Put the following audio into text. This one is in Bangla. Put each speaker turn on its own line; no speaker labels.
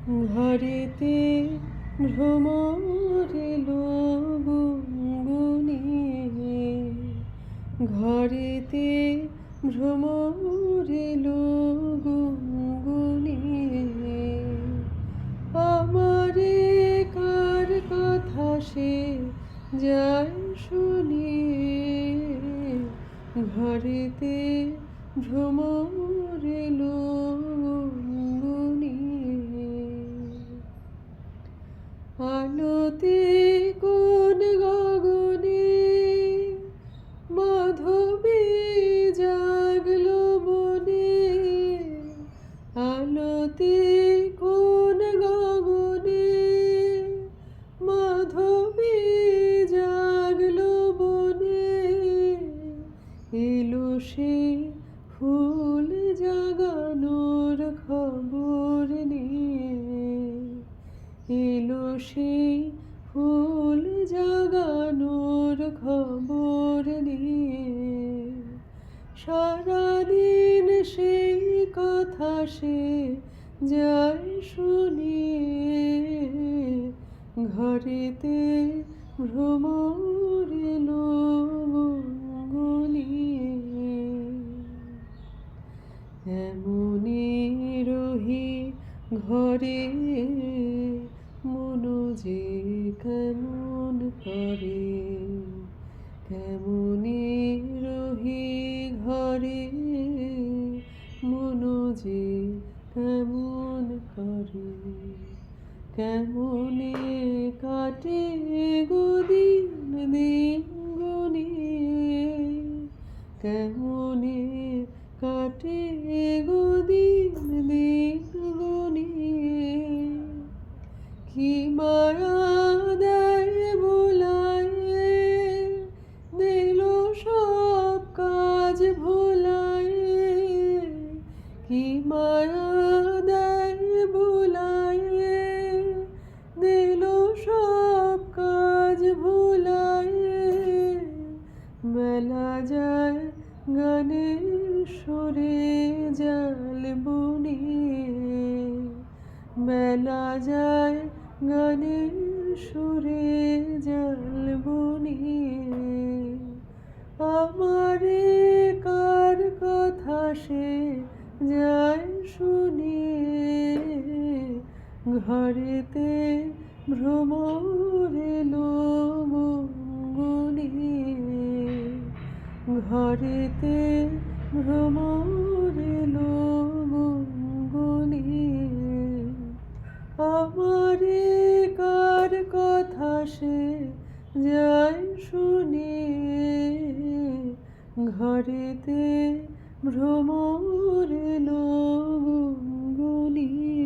ঘরেতে ভ্রমর এলো গুনগুনিয়ে, ঘরেতে ভ্রমর এলো গুনগুনিয়ে। আমারে কার কথা সে যায় শুনিয়ে, ঘরেতে ভ্রমর এলো গুনগুনিয়ে। আলোতে কোন গগনে মাধবী জাগলো বনে, আলোতে কোন গগনে মাধবী জাগলো বনে। এলো সে ফুল জাগানোর খবর নিয়ে, এলো সেই ফুল জাগানোর খবর নিয়ে। সারাদিন সেই কথা সে যায় শুনিয়ে, ঘরেতে ভ্রমর এলো গুনগুনিয়ে। এমনি রহি ঘরে মন যে কেমন করে, কেমনি রহি ঘরে মন যে কেমন করে। কেমনে কাটে গো দিন দিন গুনিয়ে, কেমনে কাটে গো দিন দিন গুনিয়ে। কি মায়া দেয় ভোলায়ে, দিল সব কাজ ভোলায়ে। কি মায়া দেয় ভোলায়ে, দিল সব কাজ ভোলায়ে। বেলা যায় গানের সুরে জাল বুনিয়ে, বেলা যায় গানের সুরে জাল বুনিয়ে। আমারে কার কথা সে যায় শুনিয়ে, ঘরেতে ভ্রমর এলো গুনগুনিয়ে, ঘরেতে ভ্রমর এলো গুনগুনিয়ে। আমারে কার কথা সে যায় শুনিয়ে, ঘরেতে ভ্রমর এলো গুনগুনিয়ে।